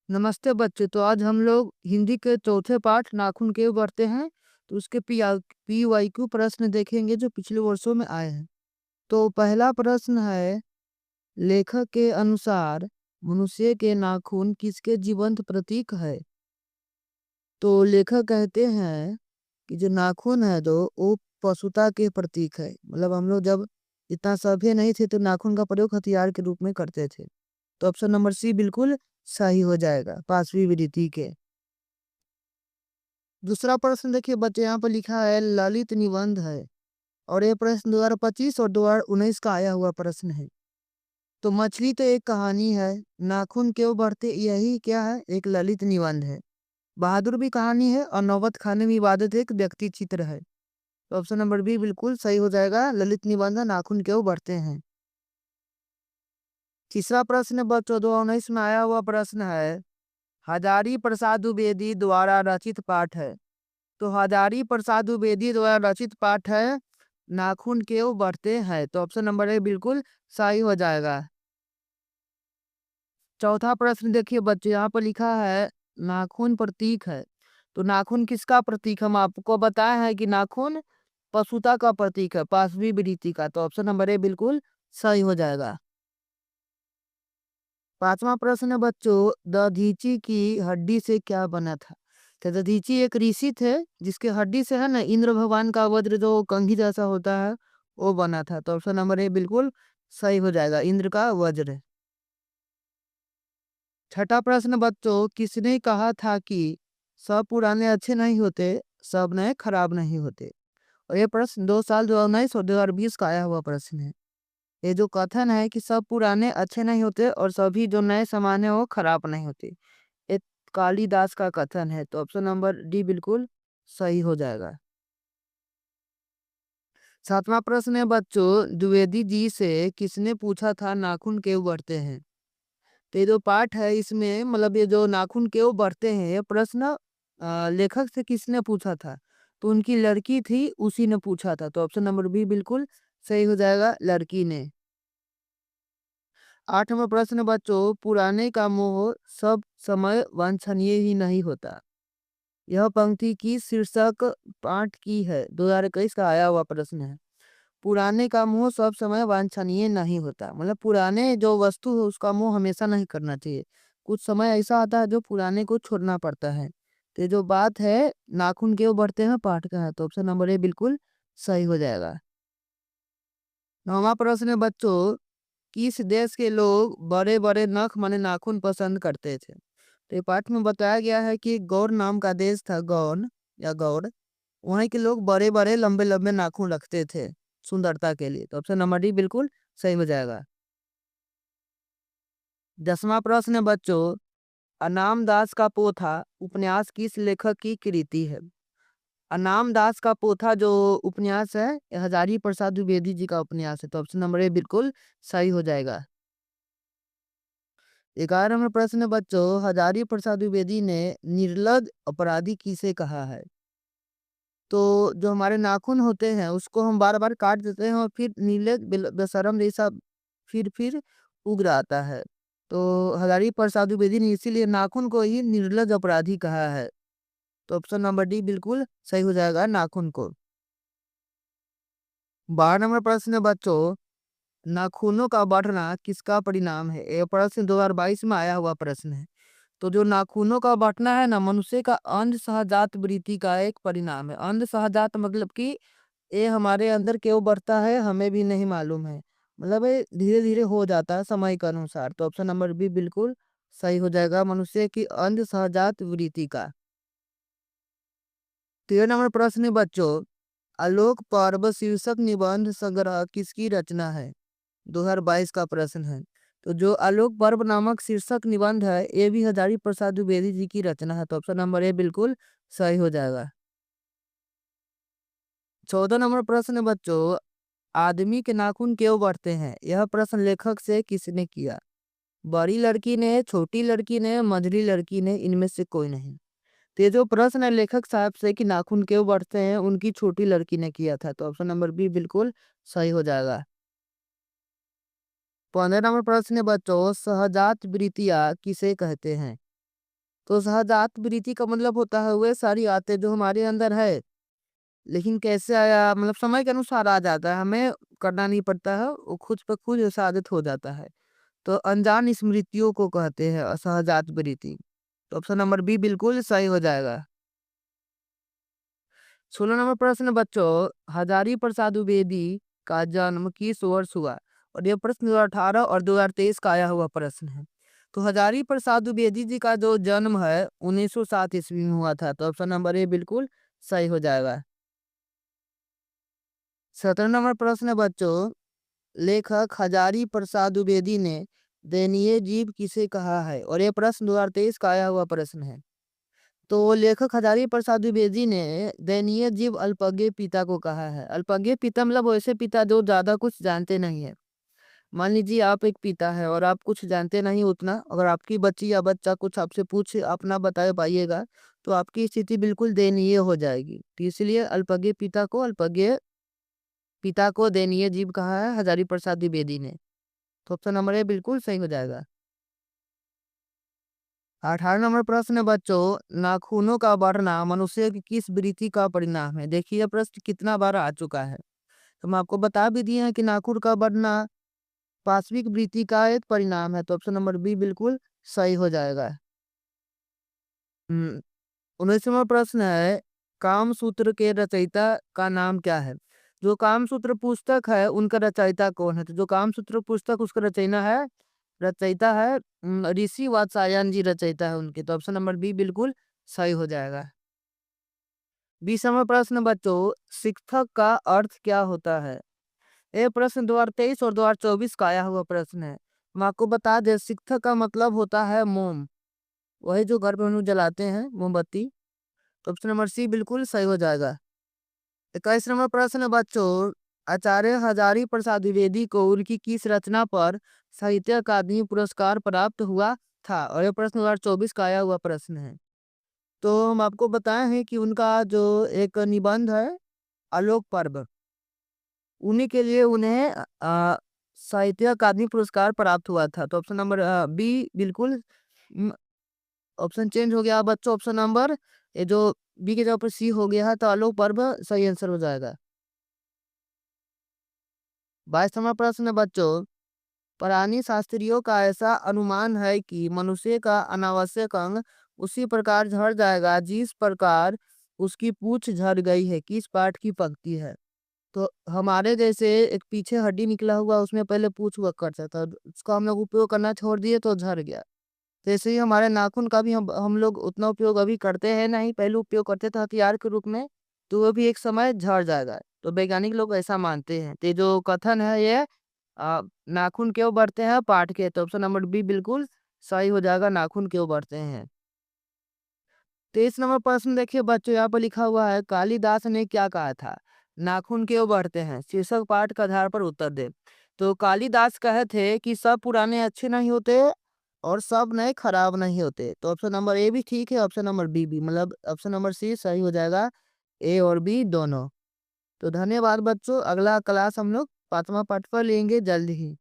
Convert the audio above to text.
नमस्ते बच्चे। तो आज हम लोग हिंदी के चौथे पाठ नाखून क्यों बढ़ते हैं तो उसके PYQ प्रश्न देखेंगे जो पिछले वर्षों में आए हैं। तो पहला प्रश्न है, लेखक के अनुसार मनुष्य के नाखून किसके जीवंत प्रतीक है? तो लेखक कहते हैं कि जो नाखून है तो वो पशुता के प्रतीक है। मतलब हम लोग जब इतना सभ्य नहीं थे तो नाखून का प्रयोग हथियार के रूप में करते थे। तो ऑप्शन नंबर सी बिल्कुल सही हो जाएगा, पांचवी विधि के। दूसरा प्रश्न देखिए बच्चे, यहाँ पर लिखा है ललित निबंध है और ये प्रश्न 2025 और 2019 का आया हुआ प्रश्न है। तो मछली तो एक कहानी है, नाखून क्यों बढ़ते यही क्या है, एक ललित निबंध है। बहादुर भी कहानी है और नौबत खाने में इबादत एक व्यक्ति चित्र है। तो ऑप्शन नंबर बी बिल्कुल सही हो जाएगा, ललित निबंध नाखून क्यों बढ़ते हैं। तीसरा प्रश्न बच्चों 2019 में आया हुआ प्रश्न है, हजारी प्रसाद द्विवेदी द्वारा रचित पाठ है। तो हजारी प्रसाद द्विवेदी द्वारा रचित पाठ है नाखून क्यों बढ़ते हैं। तो ऑप्शन नंबर ए बिल्कुल सही हो जाएगा। चौथा प्रश्न देखिए बच्चे, यहाँ पर लिखा है नाखून प्रतीक है। तो नाखून किसका प्रतीक, हम आपको बताए हैं कि नाखून पशुता का प्रतीक है, पांचवी विधि का। तो ऑप्शन नंबर ए बिल्कुल सही हो जाएगा। पांचवा प्रश्न है बच्चों, दधीची की हड्डी से क्या बना था। तो दधीची एक ऋषि थे जिसके हड्डी से है ना इंद्र भगवान का वज्र जो कंघी जैसा होता है वो बना था। तो ऑप्शन नंबर ए बिल्कुल सही हो जाएगा, इंद्र का वज्र। छठा प्रश्न बच्चों, किसने कहा था कि सब पुराने अच्छे नहीं होते, सब नए खराब नहीं होते। और ये प्रश्न 2 साल 2019 और 2020 का आया हुआ प्रश्न है। ये जो कथन है कि सब पुराने अच्छे नहीं होते और सभी जो नए सामान है वो खराब नहीं होते, ये कालिदास का कथन है। तो ऑप्शन नंबर डी बिल्कुल सही हो जाएगा। सातवां प्रश्न है बच्चों, द्विवेदी जी से किसने पूछा था नाखून क्यों बढ़ते हैं। तो ये जो पाठ है इसमें मतलब ये जो नाखून क्यों बढ़ते हैं ये प्रश्न लेखक से किसने पूछा था। तो उनकी लड़की थी, उसी ने पूछा था। तो ऑप्शन नंबर बी बिल्कुल सही हो जाएगा, लड़की ने। आठवां प्रश्न बच्चों, पुराने का मोह सब समय वांछनीय ही नहीं होता। यह पंक्ति की शीर्षक पाठ की है, 2021 का आया हुआ प्रश्न है। पुराने का मोह सब समय वांछनीय नहीं होता, मतलब पुराने जो वस्तु है उसका मोह हमेशा नहीं करना चाहिए। कुछ समय ऐसा आता है जो पुराने को छोड़ना पड़ता है। तो ये जो बात है नाखून क्यों बढ़ते हैं पाठ का है। तो ऑप्शन नंबर ए बिल्कुल सही हो जाएगा। नौवां प्रश्न है बच्चों, किस देश के लोग बड़े बड़े नख माने नाखून पसंद करते थे। तो ये पाठ में बताया गया है कि गौर नाम का देश था, गौन या गौड़। वहीं के लोग बड़े बड़े लंबे लंबे नाखून रखते थे सुंदरता के लिए। तो ऑप्शन नंबर डी बिल्कुल सही हो जाएगा। 10वां प्रश्न है बच्चों, अनाम दास का पोथा उपन्यास किस लेखक की कृति है। अनाम दास का पोथा जो उपन्यास है ये हजारी प्रसाद द्विवेदी जी का उपन्यास है। तो ऑप्शन नंबर ए बिल्कुल सही हो जाएगा। 11वां प्रश्न है बच्चों, हजारी प्रसाद द्विवेदी ने निर्लज अपराधी किसे कहा है। तो जो हमारे नाखून होते हैं उसको हम बार बार काट देते हैं और फिर निर्लज बेशरम जैसा फिर उग आता है। तो हजारी प्रसाद द्विवेदी ने इसीलिए नाखून को ही निर्लज अपराधी कहा है। तो ऑप्शन नंबर डी बिल्कुल सही हो जाएगा, नाखून को। 12 नंबर प्रश्न है बच्चों, नाखूनों का बढ़ना किसका परिणाम है। ये प्रश्न 2022 में आया हुआ प्रश्न है। तो जो नाखूनों का बढ़ना है ना मनुष्य का अंध सहजात वृत्ति का एक परिणाम है। अंध सहजात मतलब कि ये हमारे अंदर क्यों बढ़ता है हमें भी नहीं मालूम है, मतलब ये धीरे धीरे हो जाता है समय के अनुसार। तो ऑप्शन नंबर बी बिल्कुल सही हो जाएगा, मनुष्य की अंध सहजात वृत्ति का। 13 नंबर प्रश्न है बच्चों, आलोक पर्व शीर्षक निबंध संग्रह किसकी रचना है। 2022 का प्रश्न है। तो जो आलोक पर्व नामक शीर्षक निबंध है ये भी हजारी प्रसाद द्विवेदी जी की रचना है। तो ऑप्शन नंबर ए बिल्कुल सही हो जाएगा। 14 नंबर प्रश्न है बच्चों, आदमी के नाखून क्यों बढ़ते हैं। यह प्रश्न लेखक से किसने किया। बड़ी लड़की ने, छोटी लड़की ने, मझली लड़की ने, इनमें से कोई नहीं। तो ये जो प्रश्न है लेखक साहब से कि नाखून क्यों बढ़ते हैं उनकी छोटी लड़की ने किया था। तो ऑप्शन नंबर बी बिल्कुल सही हो जाएगा। 15 नंबर प्रश्न है बच्चों, सहजात वृत्तियां किसे कहते हैं। तो सहजात वृत्ति का मतलब होता है वे सारी आदतें जो हमारे अंदर है, लेकिन कैसे आया मतलब समय के अनुसार आ जाता है, हमें करना नहीं पड़ता है, वो खुद ब खुद साबित हो जाता है। तो अनजान स्मृतियों को कहते हैं असहजात वृत्ति। तो ऑप्शन नंबर बी बिल्कुल सही हो जाएगा। 16 नंबर प्रश्न बच्चों, हजारी प्रसाद द्विवेदी का जन्म किस वर्ष हुआ? और ये प्रश्न 2018 और 2023 का आया हुआ प्रश्न है। तो हजारी प्रसाद द्विवेदी जी का जो जन्म है 1907 ईस्वी में हुआ था। तो ऑप्शन नंबर ए बिल्कुल सही हो जाएगा। 17 नंबर प्रश्न बच्चों, लेखक हजारी प्रसाद द्विवेदी ने दयनीय जीव किसे कहा है? और ये प्रश्न 2023 का आया हुआ प्रश्न है। तो लेखक हजारी प्रसाद द्विवेदी ने दयनीय जीव अल्पज्ञ पिता को कहा है। अल्पज्ञ पिता मतलब वैसे पिता जो ज्यादा कुछ जानते नहीं है। मान लीजिए आप एक पिता है और आप कुछ जानते नहीं उतना, अगर आपकी बच्ची या बच्चा कुछ आपसे पूछे आप ना बता पाइएगा तो आपकी स्थिति बिल्कुल दयनीय हो जाएगी। तो इसलिए अल्पज्ञ पिता को दयनीय जीव कहा है हजारी प्रसाद द्विवेदी ने। तो ऑप्शन नंबर ए बिल्कुल सही हो जाएगा। 18 नंबर प्रश्न बच्चों, नाखूनों का बढ़ना मनुष्य की किस वृत्ति का परिणाम है? देखिए यह प्रश्न कितना बार आ चुका है। तो हम आपको बता भी दिए हैं कि नाखून का बढ़ना पाश्विक वृत्ति का एक परिणाम है। तो ऑप्शन नंबर बी बिल्कुल सही हो जाएगा। 19वां प्रश्न है, काम सूत्र के रचयिता का नाम क्या है? जो काम सूत्र पुस्तक है उनका रचयिता कौन है? तो जो काम सूत्र पुस्तक उसका रचयिता है ऋषि वात्स्यायन जी रचयिता है उनके। तो ऑप्शन नंबर बी बिल्कुल सही हो जाएगा। 20वां प्रश्न बच्चों, शिक्षक का अर्थ क्या होता है? ये प्रश्न 2023 और 2024 का आया हुआ प्रश्न है। हम आपको बता दें शिक्षक का मतलब होता है मोम, वही जो घर पे हम लोग जलाते हैं मोमबत्ती। तो ऑप्शन नंबर सी बिल्कुल सही हो जाएगा। 21 नंबर प्रश्न है बच्चों, आचार्य हजारी प्रसाद द्विवेदी को उनकी किस रचना पर साहित्य अकादमी पुरस्कार प्राप्त हुआ था? और यह प्रश्न 2024 का आया हुआ प्रश्न है। तो हम आपको बताए हैं कि उनका जो एक निबंध है आलोक पर्व, उन्हीं के लिए उन्हें साहित्य अकादमी पुरस्कार प्राप्त हुआ था। तो ऑप्शन नंबर बी बिल्कुल ऑप्शन चेंज हो गया बच्चों। ऑप्शन नंबर ये जो बी के जगह पर सी हो गया है तो आलोक पर्व सही आंसर हो जाएगा। 22वां प्रश्न है बच्चों, प्राणी शास्त्रियों का ऐसा अनुमान है कि मनुष्य का अनावश्यक अंग उसी प्रकार झड़ जाएगा जिस प्रकार उसकी पूंछ झड़ गई है, किस पाठ की पंक्ति है? तो हमारे जैसे एक पीछे हड्डी निकला हुआ उसमें पहले पूंछ हुआ करता था, उसका हम लोग उपयोग करना छोड़ दिए तो झड़ गया। जैसे ही हमारे नाखून का भी हम लोग उतना उपयोग अभी करते हैं नहीं, पहले उपयोग करते थे हथियार के रूप में, तो वो भी एक समय झड़ जाएगा। तो वैज्ञानिक लोग ऐसा मानते हैं। तो ये जो कथन है ये नाखून क्यों बढ़ते हैं पाठ के? तो ऑप्शन नंबर बी बिल्कुल सही हो जाएगा, नाखून क्यों बढ़ते हैं। 23 नंबर प्रश्न देखिए बच्चों, यहाँ पर लिखा हुआ है कालिदास ने क्या कहा था? नाखून क्यों बढ़ते हैं? शीर्षक पाठ के आधार पर उत्तर दे। तो कालिदास कहे थे कि सब पुराने अच्छे नहीं होते और सब नए खराब नहीं होते। तो ऑप्शन नंबर ए भी ठीक है, ऑप्शन नंबर बी भी, मतलब ऑप्शन नंबर सी सही हो जाएगा, ए और बी दोनों। तो धन्यवाद बच्चों, अगला क्लास हम लोग 5वां पाठ पर लेंगे जल्द ही।